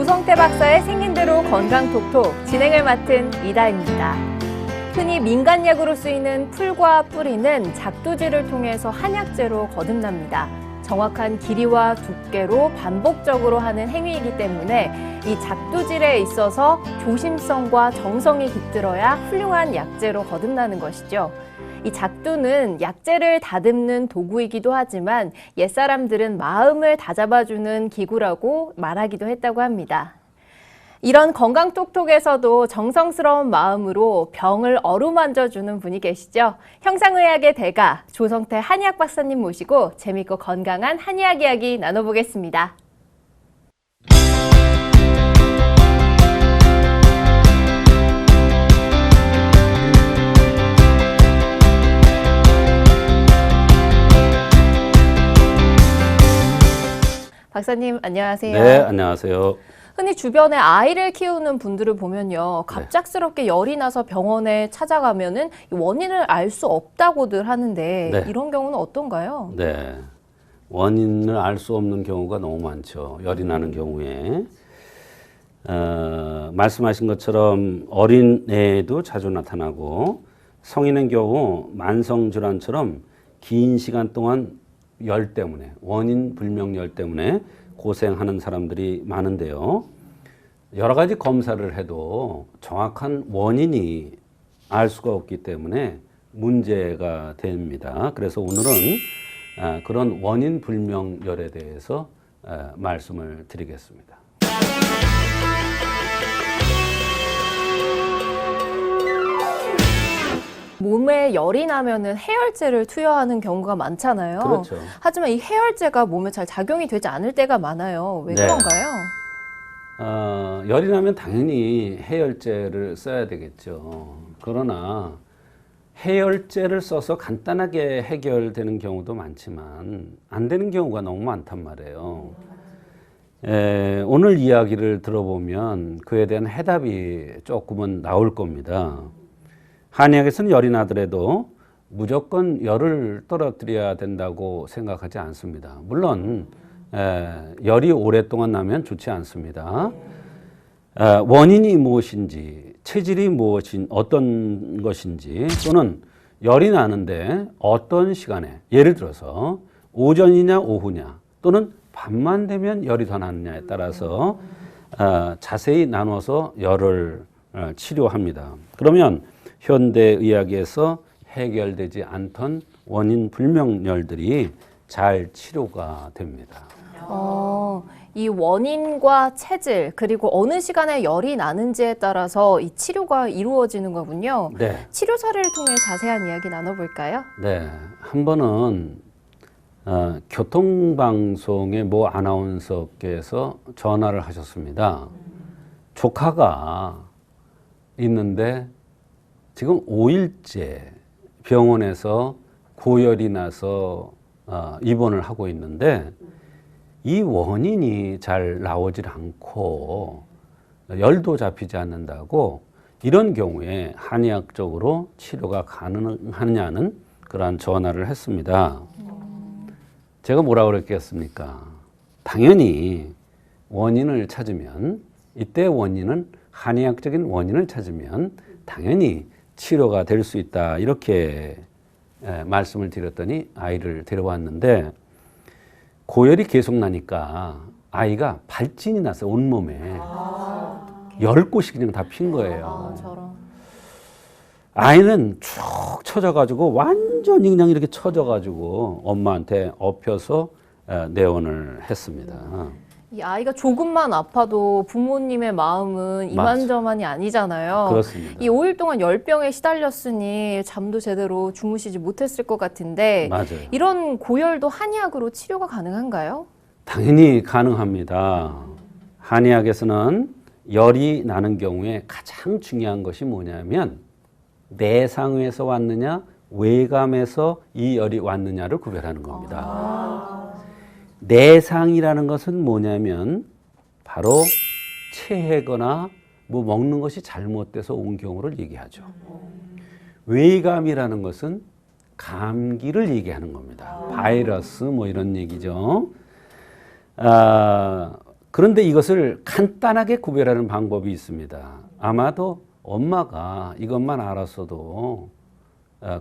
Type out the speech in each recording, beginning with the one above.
조성태 박사의 생긴 대로 건강톡톡 진행을 맡은 이다입니다. 흔히 민간약으로 쓰이는 풀과 뿌리는 작두질을 통해서 한약재로 거듭납니다. 정확한 길이와 두께로 반복적으로 하는 행위이기 때문에 이 작두질에 있어서 조심성과 정성이 깃들어야 훌륭한 약재로 거듭나는 것이죠. 이 작두는 약재를 다듬는 도구이기도 하지만 옛사람들은 마음을 다잡아주는 기구라고 말하기도 했다고 합니다. 이런 건강톡톡에서도 정성스러운 마음으로 병을 어루만져주는 분이 계시죠. 형상의학의 대가 조성태 한의학 박사님 모시고 재밌고 건강한 한의학 이야기 나눠보겠습니다. 박사님 안녕하세요. 네, 안녕하세요. 흔히 주변에 아이를 키우는 분들을 보면요. 갑작스럽게 열이 나서 병원에 찾아가면은 원인을 알 수 없다고들 하는데 네. 이런 경우는 어떤가요? 네, 원인을 알 수 없는 경우가 너무 많죠. 열이 나는 경우에. 말씀하신 것처럼 어린애에도 자주 나타나고 성인의 경우 만성질환처럼 긴 시간 동안 열 때문에 원인 불명 열 때문에 고생하는 사람들이 많은데요. 여러 가지 검사를 해도 정확한 원인이 알 수가 없기 때문에 문제가 됩니다. 그래서 오늘은 그런 원인 불명 열에 대해서 말씀을 드리겠습니다. 몸에 열이 나면은 해열제를 투여하는 경우가 많잖아요. 그렇죠. 하지만 이 해열제가 몸에 잘 작용이 되지 않을 때가 많아요. 왜 네. 그런가요? 열이 나면 당연히 해열제를 써야 되겠죠. 그러나 해열제를 써서 간단하게 해결되는 경우도 많지만 안 되는 경우가 너무 많단 말이에요. 오늘 이야기를 들어보면 그에 대한 해답이 조금은 나올 겁니다. 한의학에서는 열이 나더라도 무조건 열을 떨어뜨려야 된다고 생각하지 않습니다. 물론 열이 오랫동안 나면 좋지 않습니다. 원인이 무엇인지, 체질이 어떤 것인지, 또는 열이 나는데 어떤 시간에, 예를 들어서 오전이냐 오후냐, 또는 밤만 되면 열이 더 나느냐에 따라서 자세히 나눠서 열을 치료합니다. 그러면 현대의학에서 해결되지 않던 원인 불명열들이 잘 치료가 됩니다. 이 원인과 체질 그리고 어느 시간에 열이 나는지에 따라서 이 치료가 이루어지는 거군요. 네. 치료 사례를 통해 자세한 이야기 나눠볼까요? 네. 한 번은 교통방송의 모 아나운서께서 전화를 하셨습니다. 조카가 있는데 지금 5일째 병원에서 고열이 나서 입원을 하고 있는데 이 원인이 잘 나오질 않고 열도 잡히지 않는다고 이런 경우에 한의학적으로 치료가 가능하냐는 그러한 전화를 했습니다. 제가 뭐라고 그랬겠습니까? 당연히 원인을 찾으면 이때 원인은 한의학적인 원인을 찾으면 당연히 치료가 될 수 있다 이렇게 말씀을 드렸더니 아이를 데려왔는데 고열이 계속 나니까 아이가 발진이 났어요. 온몸에 10곳이 그냥 다 핀 거예요. 저런. 아이는 쭉 처져가지고 완전히 그냥 이렇게 처져가지고 엄마한테 엎혀서 내원을 했습니다. 이 아이가 조금만 아파도 부모님의 마음은 이만저만이 아니잖아요. 그렇습니다. 이 5일 동안 열병에 시달렸으니 잠도 제대로 주무시지 못했을 것 같은데 맞아요. 이런 고열도 한의학으로 치료가 가능한가요? 당연히 가능합니다. 한의학에서는 열이 나는 경우에 가장 중요한 것이 뭐냐면 내상에서 왔느냐 외감에서 이 열이 왔느냐를 구별하는 겁니다. 내상이라는 것은 뭐냐면 바로 체하거나 뭐 먹는 것이 잘못돼서 온 경우를 얘기하죠. 외감이라는 것은 감기를 얘기하는 겁니다. 바이러스 뭐 이런 얘기죠. 그런데 이것을 간단하게 구별하는 방법이 있습니다. 아마도 엄마가 이것만 알았어도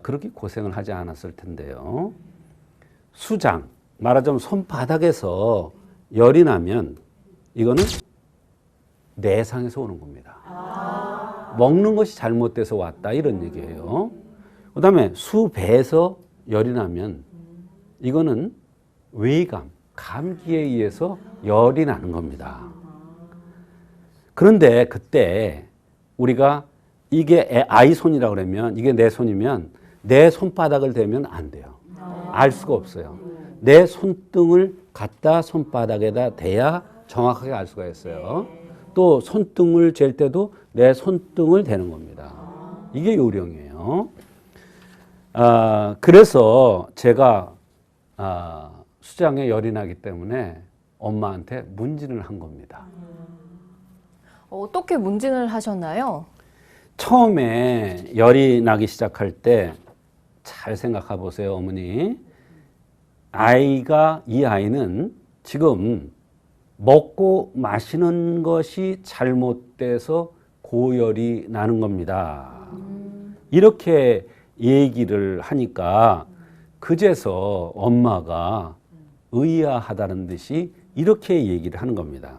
그렇게 고생을 하지 않았을 텐데요. 수장, 말하자면 손바닥에서 열이 나면 이거는 내상에서 오는 겁니다. 먹는 것이 잘못돼서 왔다 이런 얘기예요. 그 다음에 수배에서 열이 나면 이거는 외감, 감기에 의해서 열이 나는 겁니다. 그런데 그때 우리가 이게 아이 손이라고 그러면 이게 내 손이면 내 손바닥을 대면 안 돼요. 알 수가 없어요. 내 손등을 갖다 손바닥에다 대야 정확하게 알 수가 있어요. 또 손등을 잴 때도 내 손등을 대는 겁니다. 이게 요령이에요. 그래서 제가 수장에 열이 나기 때문에 엄마한테 문진을 한 겁니다. 어떻게 문진을 하셨나요? 처음에 열이 나기 시작할 때 잘 생각해 보세요, 어머니. 이 아이는 지금 먹고 마시는 것이 잘못돼서 고열이 나는 겁니다. 이렇게 얘기를 하니까 그제서 엄마가 의아하다는 듯이 이렇게 얘기를 하는 겁니다.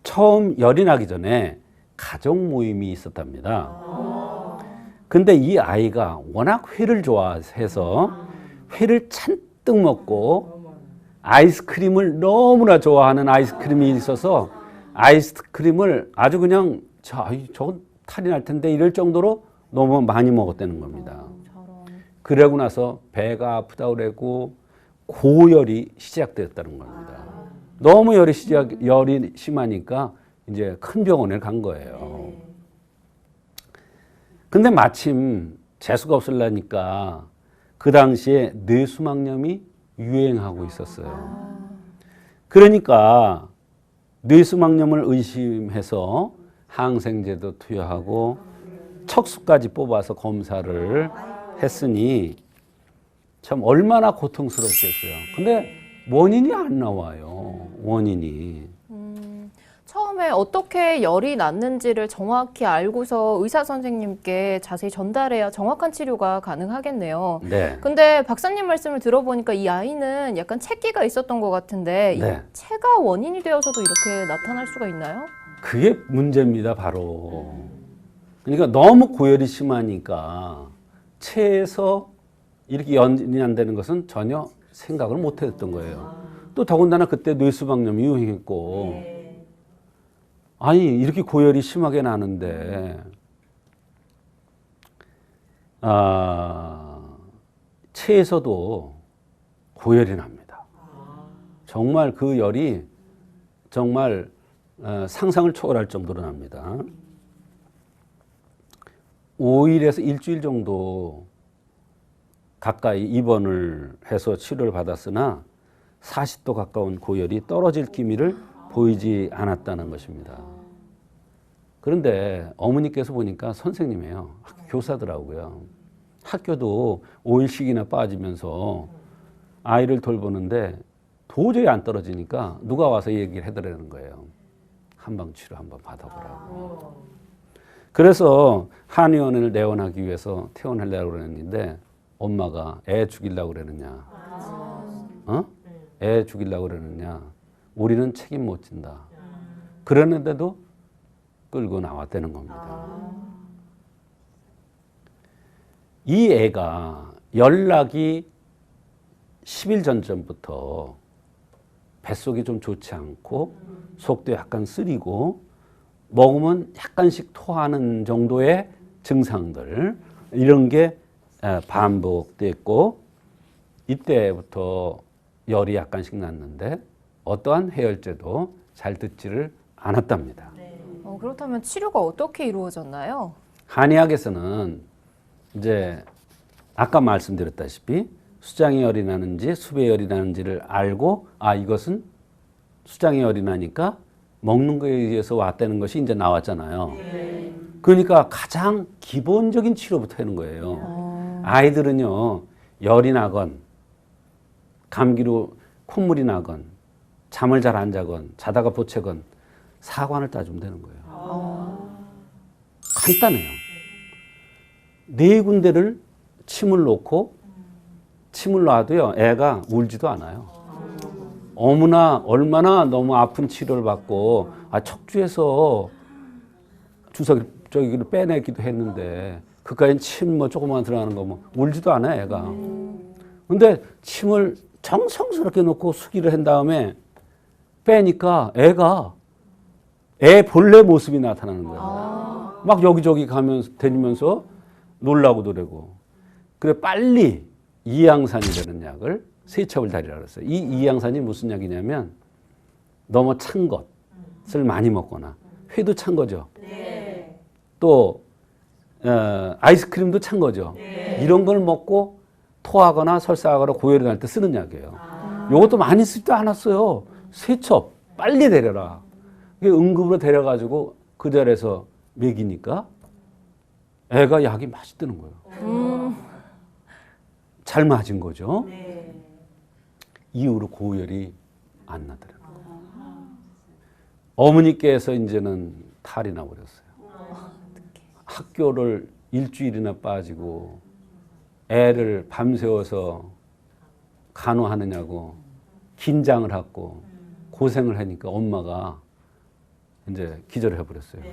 처음 열이 나기 전에 가족 모임이 있었답니다. 근데 이 아이가 워낙 회를 좋아해서 회를 잔뜩 먹고 아이스크림을 너무나 좋아하는 아이스크림이 있어서 아이스크림을 아주 그냥 저건 탈이 날 텐데 이럴 정도로 너무 많이 먹었다는 겁니다. 그러고 나서 배가 아프다고 그러고 고열이 시작되었다는 겁니다. 너무 열이 심하니까 이제 큰 병원에 간 거예요. 근데 마침 재수가 없으려니까 그 당시에 뇌수막염이 유행하고 있었어요. 그러니까 뇌수막염을 의심해서 항생제도 투여하고 척수까지 뽑아서 검사를 했으니 참 얼마나 고통스럽겠어요. 근데 원인이 안 나와요. 원인이. 처음에 어떻게 열이 났는지를 정확히 알고서 의사 선생님께 자세히 전달해야 정확한 치료가 가능하겠네요. 네. 근데 박사님 말씀을 들어보니까 이 아이는 약간 체기가 있었던 것 같은데 네. 이 체가 원인이 되어서도 이렇게 나타날 수가 있나요? 그게 문제입니다, 바로. 그러니까 너무 고열이 심하니까 체에서 이렇게 연이 안 되는 것은 전혀 생각을 못 했던 거예요. 또 더군다나 그때 뇌수막염이 유행했고, 아니, 이렇게 고열이 심하게 나는데, 체에서도 고열이 납니다. 정말 그 열이 정말 상상을 초월할 정도로 납니다. 5일에서 일주일 정도 가까이 입원을 해서 치료를 받았으나 40도 가까운 고열이 떨어질 기미를 보이지 않았다는 것입니다. 그런데 어머니께서 보니까 선생님이에요. 교사더라고요. 학교도 5일씩이나 빠지면서 아이를 돌보는데 도저히 안 떨어지니까 누가 와서 얘기를 해드리는 거예요. 한방치료 한번 받아보라고. 그래서 한의원을 내원하기 위해서 퇴원하려고 그랬는데 엄마가 애 죽이려고 그러느냐. 애 죽이려고 그러느냐. 우리는 책임 못 진다. 그랬는데도 끌고 나왔다는 겁니다. 이 애가 연락이 10일 전부터 뱃속이 좀 좋지 않고 속도 약간 쓰리고 먹으면 약간씩 토하는 정도의 증상들 이런 게 반복됐고 이때부터 열이 약간씩 났는데 어떠한 해열제도 잘 듣지를 않았답니다. 그렇다면 치료가 어떻게 이루어졌나요? 한의학에서는 이제 아까 말씀드렸다시피 수장에 열이 나는지 수배에 열이 나는지를 알고 이것은 수장에 열이 나니까 먹는 거에 의해서 왔다는 것이 이제 나왔잖아요. 그러니까 가장 기본적인 치료부터 하는 거예요. 아이들은요 열이 나건 감기로 콧물이 나건 잠을 잘 안 자건 자다가 보채건 사관을 따주면 되는 거예요. 간단해요. 네 군데를 침을 놓고 침을 놔도요 애가 울지도 않아요. 어머나 얼마나 너무 아픈 치료를 받고 척추에서 주사기를 빼내기도 했는데 그까진 침 뭐 조금만 들어가는 거 뭐 울지도 않아 애가. 근데 침을 정성스럽게 놓고 수기를 한 다음에 빼니까 애가 애 본래 모습이 나타나는 거예요. 막 여기저기 가면서 다니면서 놀라고 그러고. 그래 빨리 이양산이라는 약을 세첩을 달이라 그랬어요. 이 이양산이 무슨 약이냐면 너무 찬 것을 많이 먹거나 회도 찬 거죠. 또 아이스크림도 찬 거죠. 이런 걸 먹고 토하거나 설사하거나 고열이 날 때 쓰는 약이에요. 이것도 많이 쓰지도 않았어요. 세첩 빨리 데려라. 응급으로 데려가지고 그 자리에서 먹이니까 애가 약이 맛있다는 거예요. 잘 맞은 거죠. 이후로 고열이 안 나더라고요. 어머니께서 이제는 탈이 나버렸어요. 학교를 일주일이나 빠지고 애를 밤새워서 간호하느냐고 긴장을 하고 고생을 하니까 엄마가 이제 기절을 해버렸어요.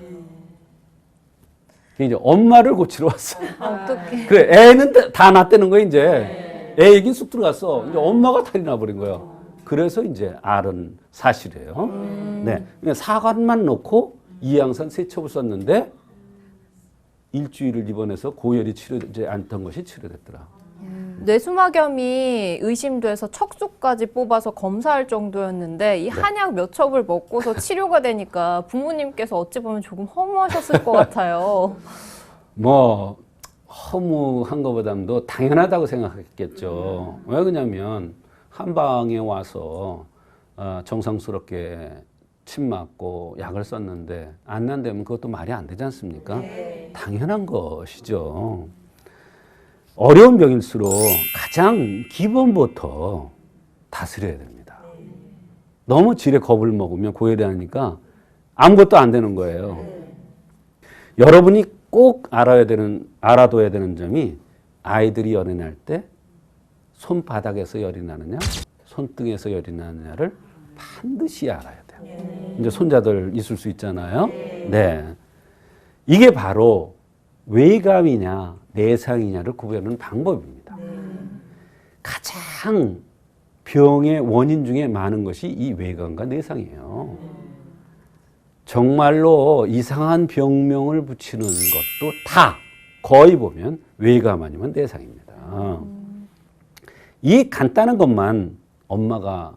이제 엄마를 고치러 왔어요. 어떡해. 그래, 애는 다 낫다는 거예요, 이제. 애 얘기 쑥 들어갔어. 이제 엄마가 탈이 나버린 거예요. 그래서 이제 알은 사실이에요. 네. 그냥 사관만 넣고 이양산 세첩을 썼는데 일주일을 입원해서 고열이 치료되지 않던 것이 치료됐더라. 뇌수막염이 의심돼서 척수까지 뽑아서 검사할 정도였는데 이 한약 몇 첩을 먹고서 치료가 되니까 부모님께서 어찌 보면 조금 허무하셨을 것 같아요. 뭐 허무한 것보다도 당연하다고 생각했겠죠. 왜 그러냐면 한방에 와서 정성스럽게 침 맞고 약을 썼는데 안 난다면 그것도 말이 안 되지 않습니까? 당연한 것이죠. 어려운 병일수록 가장 기본부터 다스려야 됩니다. 너무 질에 겁을 먹으면 고열이 하니까 아무것도 안 되는 거예요. 여러분이 꼭 알아둬야 되는 점이 아이들이 열이 날 때 손바닥에서 열이 나느냐, 손등에서 열이 나느냐를 반드시 알아야 돼요. 이제 손자들 있을 수 있잖아요. 네. 이게 바로 외감이냐, 내상이냐를 구별하는 방법입니다. 가장 병의 원인 중에 많은 것이 이 외감과 내상이에요. 정말로 이상한 병명을 붙이는 것도 다 거의 보면 외감 아니면 내상입니다. 이 간단한 것만 엄마가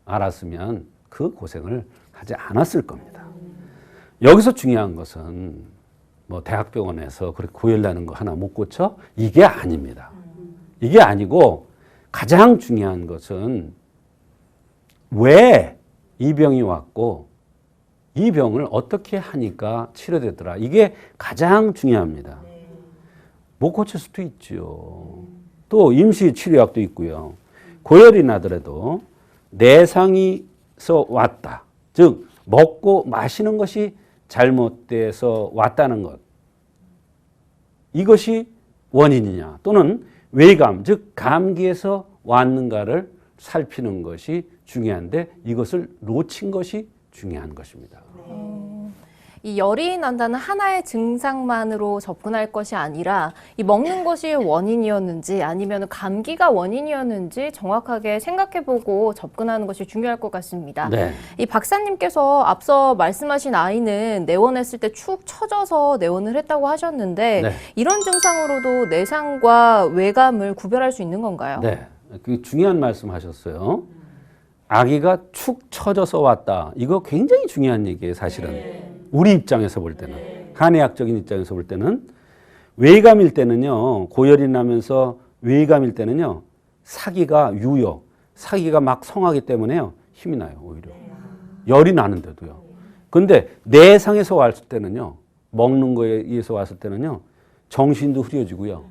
알았으면 그 고생을 하지 않았을 겁니다. 여기서 중요한 것은 뭐 대학병원에서 그렇게 고열나는 거 하나 못 고쳐? 이게 아닙니다. 이게 아니고 가장 중요한 것은 왜 이 병이 왔고 이 병을 어떻게 하니까 치료되더라. 이게 가장 중요합니다. 못 고칠 수도 있죠. 또 임시 치료약도 있고요. 고열이 나더라도 내상에서 왔다. 즉 먹고 마시는 것이 잘못돼서 왔다는 것. 이것이 원인이냐 또는 외감, 즉 감기에서 왔는가를 살피는 것이 중요한데 이것을 놓친 것이 중요한 것입니다. 이 열이 난다는 하나의 증상만으로 접근할 것이 아니라 이 먹는 것이 원인이었는지 아니면 감기가 원인이었는지 정확하게 생각해보고 접근하는 것이 중요할 것 같습니다. 네. 이 박사님께서 앞서 말씀하신 아이는 내원했을 때 축 처져서 내원을 했다고 하셨는데 네. 이런 증상으로도 내상과 외감을 구별할 수 있는 건가요? 네. 그 중요한 말씀 하셨어요. 아기가 축 처져서 왔다. 이거 굉장히 중요한 얘기예요, 사실은. 우리 입장에서 볼 때는. 한의학적인 입장에서 볼 때는. 외감일 때는요, 고열이 나면서 외감일 때는요, 사기가 유효. 사기가 막 성하기 때문에요, 힘이 나요, 오히려. 열이 나는데도요. 근데 내상에서 왔을 때는요, 먹는 거에 의해서 왔을 때는요, 정신도 흐려지고요.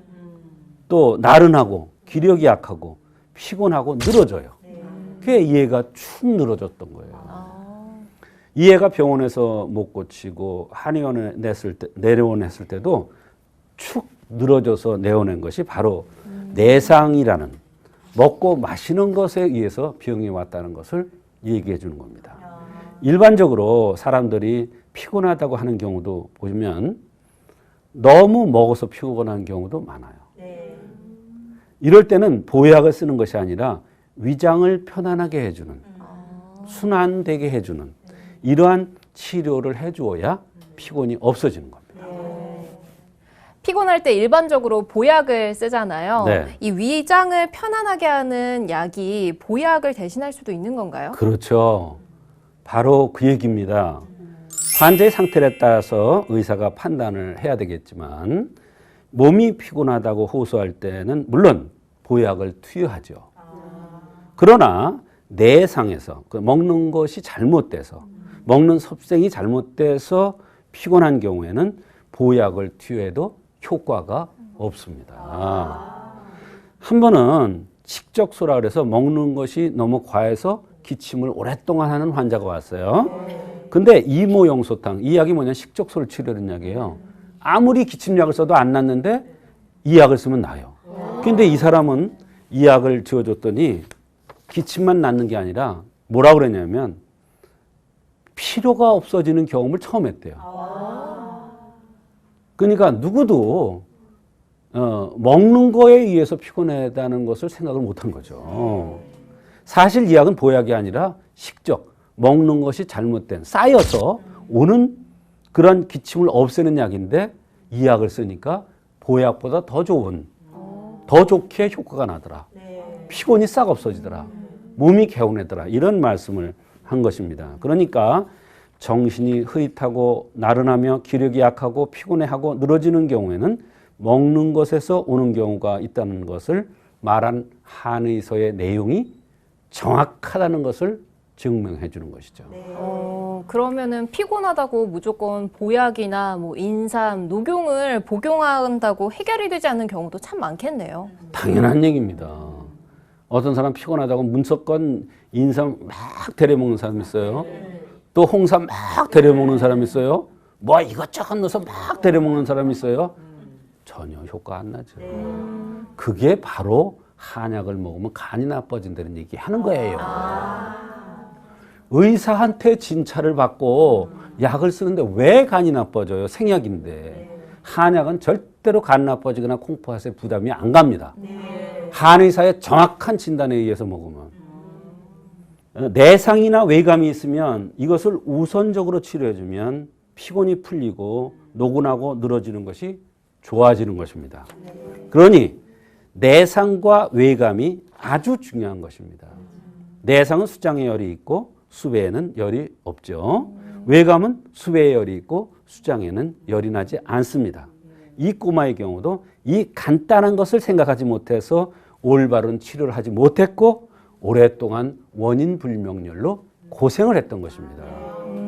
또 나른하고, 기력이 약하고, 피곤하고 늘어져요. 그게 이해가 축 늘어졌던 거예요. 이해가 병원에서 못 고치고 한의원에 내려오냈을 때도 축 늘어져서 내어낸 것이 바로 내상이라는 먹고 마시는 것에 의해서 병이 왔다는 것을 얘기해 주는 겁니다. 일반적으로 사람들이 피곤하다고 하는 경우도 보면 너무 먹어서 피곤한 경우도 많아요. 이럴 때는 보약을 쓰는 것이 아니라 위장을 편안하게 해주는, 순환되게 해주는 이러한 치료를 해주어야 피곤이 없어지는 겁니다. 피곤할 때 일반적으로 보약을 쓰잖아요. 네. 이 위장을 편안하게 하는 약이 보약을 대신할 수도 있는 건가요? 그렇죠. 바로 그 얘기입니다. 환자의 상태에 따라서 의사가 판단을 해야 되겠지만 몸이 피곤하다고 호소할 때는 물론 보약을 투여하죠. 그러나 내상에서 먹는 것이 잘못돼서 먹는 섭생이 잘못돼서 피곤한 경우에는 보약을 투여해도 효과가 없습니다. 한 번은 식적소라 그래서 먹는 것이 너무 과해서 기침을 오랫동안 하는 환자가 왔어요. 근데 이모영소탕, 이 약이 뭐냐, 식적소를 치료하는 약이에요. 아무리 기침약을 써도 안 낫는데 이 약을 쓰면 나아요. 근데 이 사람은 이 약을 지어줬더니 기침만 낫는 게 아니라 뭐라고 그랬냐면 피로가 없어지는 경험을 처음 했대요. 그러니까 누구도 먹는 거에 의해서 피곤하다는 것을 생각을 못한 거죠. 사실 이 약은 보약이 아니라 식적, 먹는 것이 잘못된, 쌓여서 오는 그런 기침을 없애는 약인데 이 약을 쓰니까 보약보다 더 좋은, 더 좋게 효과가 나더라. 피곤이 싹 없어지더라. 몸이 개운해더라. 이런 말씀을 한 것입니다. 그러니까 정신이 흐릿하고 나른하며 기력이 약하고 피곤해하고 늘어지는 경우에는 먹는 것에서 오는 경우가 있다는 것을 말한 한의서의 내용이 정확하다는 것을 증명해 주는 것이죠. 그러면은 피곤하다고 무조건 보약이나 뭐 인삼, 녹용을 복용한다고 해결이 되지 않는 경우도 참 많겠네요. 당연한 얘기입니다. 어떤 사람 피곤하다고 무조건 인삼 막 데려 먹는 사람 있어요. 또 홍삼 막 데려 먹는 사람 있어요. 뭐 이것저것 넣어서 막 데려 먹는 사람 있어요. 전혀 효과 안 나죠. 그게 바로 한약을 먹으면 간이 나빠진다는 얘기 하는 거예요. 의사한테 진찰을 받고 약을 쓰는데 왜 간이 나빠져요? 생약인데. 한약은 절대로 간 나빠지거나 콩팥에 부담이 안 갑니다. 한의사의 정확한 진단에 의해서 먹으면. 내상이나 외감이 있으면 이것을 우선적으로 치료해주면 피곤이 풀리고 노곤하고 늘어지는 것이 좋아지는 것입니다. 그러니 내상과 외감이 아주 중요한 것입니다. 내상은 수장에 열이 있고 수배에는 열이 없죠. 외감은 수배에 열이 있고 수장에는 열이 나지 않습니다. 이 꼬마의 경우도 이 간단한 것을 생각하지 못해서 올바른 치료를 하지 못했고 오랫동안 원인 불명열로 고생을 했던 것입니다.